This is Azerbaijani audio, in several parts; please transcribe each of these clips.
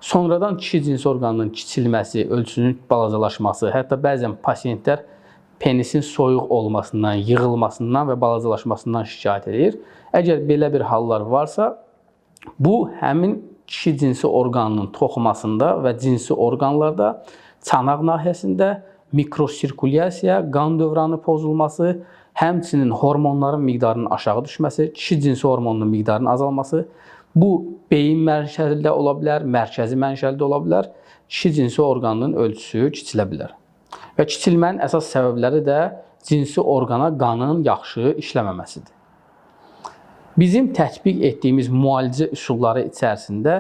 Sonradan kişi cinsi orqanının kiçilməsi, ölçüsünün balacalaşması, hətta bəzən pasientlər penisin soyuq olmasından, yığılmasından və balacalaşmasından şikayət edir. Əgər belə bir hallar varsa, bu həmin kişi cinsi orqanının toxumasında və cinsi orqanlarda çanaq nahiyəsində mikrosirkulyasiya, qan dövranı pozulması, həmçinin hormonların miqdarının aşağı düşməsi, kişi cinsi hormonunun miqdarının azalması, bu beyin mənşəli ola bilər, mərkəzi mənşəli ola bilər, kişi cinsi orqanının ölçüsü kiçilə bilər. Və kiçilmənin əsas səbəbləri də cinsi orqana qanın yaxşı işləməməsidir. Bizim tətbiq etdiyimiz müalicə üsulları içərisində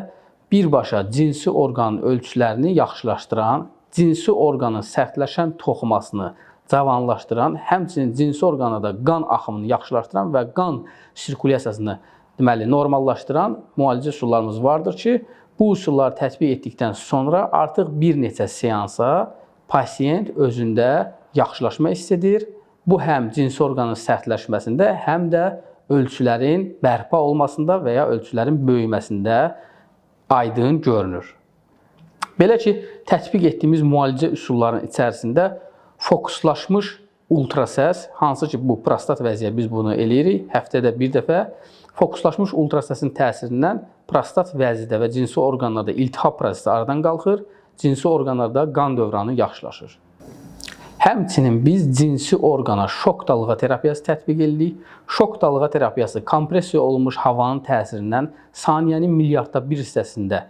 birbaşa cinsi orqanın ölçülərini yaxşılaşdıran, cinsi orqanın sərtləşən toxumasını cavanlaşdıran, həmçinin cinsi orqana da qan axımını yaxşılaşdıran və qan sirkulyasiyasını normallaşdıran müalicə üsullarımız vardır ki, bu üsulları tətbiq etdikdən sonra artıq bir neçə seansa pasiyent özündə yaxşılaşma hiss edir. Bu həm cinsi orqanın sərtləşməsində, həm də ölçülərin bərpa olmasında və ya ölçülərin böyüməsində aydın görünür. Belə ki, tətbiq etdiyimiz müalicə üsullarının içərisində fokuslaşmış ultrasəs, hansı ki bu prostat vəziyyəti biz bunu eləyirik, həftədə bir dəfə fokuslaşmış ultrasəsin təsirindən prostat vəziyyəti və cinsi orqanlarda iltihab prosesi aradan qalxır, cinsi orqanlarda qan dövranı yaxşılaşır. Həmçinin biz cinsi orqana şok dalğa terapiyası tətbiq edirik. Şok dalğa terapiyası kompressiya olunmuş havanın təsirindən saniyənin milyardda bir hissəsində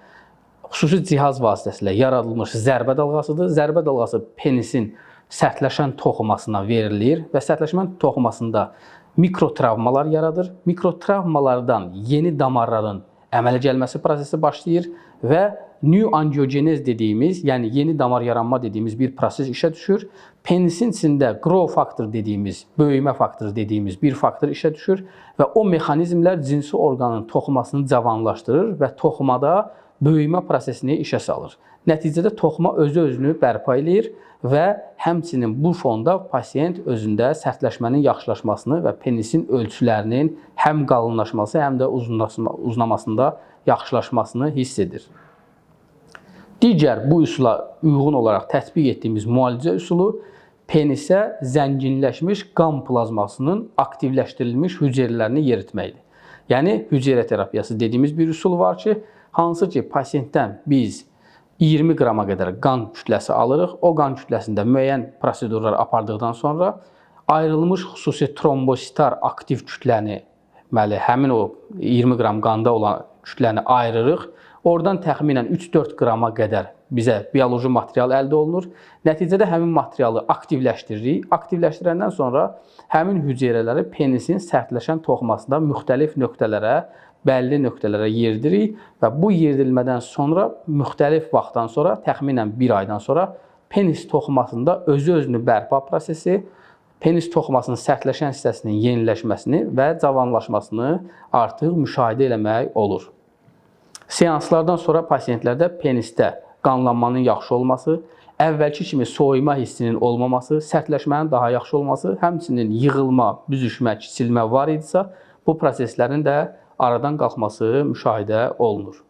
xüsusi cihaz vasitəsilə yaradılmış zərbə dalğasıdır. Zərbə dalğası penisin sərtləşən toxumasına verilir və sərtləşmə toxumasında mikrotravmalar yaradır. Mikrotravmalardan yeni damarların əmələ gəlməsi prosesi başlayır və neoangiogenez dediyimiz, yəni yeni damar yaranma dediyimiz bir proses işə düşür. Penisin içində growth faktor dediyimiz, böyümə faktoru dediyimiz bir faktor işə düşür və o mexanizmlər cinsi orqanın toxumasını cavanlaşdırır və toxumada böyümə prosesini işə salır. Nəticədə toxuma özü-özünü bərpa edir və həmçinin bu fonda pasiyent özündə sərtləşmənin yaxşılaşmasını və penisin ölçülərinin həm qalınlaşması, həm də uzamasında yaxşılaşmasını hiss edir. Digər bu üsula uyğun olaraq tətbiq etdiyimiz müalicə üsulu penisə zənginləşmiş qan plazmasının aktivləşdirilmiş hüceyrələrini yeritməkdir. Yəni, hüceyrə terapiyası dediyimiz bir üsul var ki, hansı ki pasiyentdən biz 20 qrama qədər qan kütləsi alırıq. O qan kütləsində müəyyən prosedurlar apardıqdan sonra ayrılmış xüsusi trombositar aktiv kütləni, həmin o 20 qram qanda olan kütləni ayırırıq. Oradan təxminən 3-4 qrama qədər bizə bioloji material əldə olunur. Nəticədə həmin materialı aktivləşdiririk. Aktivləşdirəndən sonra həmin hüceyrələri penisin sərtləşən toxumasında müxtəlif nöqtələrə, bəlli nöqtələrə yeridirik və bu yeridilmədən sonra müxtəlif vaxtdan sonra, təxminən bir aydan sonra penis toxumasında özü-özünü bərpa prosesi, penis toxumasının sərtləşən hissəsinin yeniləşməsini və cavanlaşmasını artıq müşahidə eləmək olur. Seanslardan sonra pasiyentlərdə penisdə qanlanmanın yaxşı olması, əvvəlki kimi soyuma hissinin olmaması, sərtləşmənin daha yaxşı olması, həmçinin yığılma, büzüşmə, kiçilmə var idisə, bu proseslərin də aradan qalxması müşahidə olunur.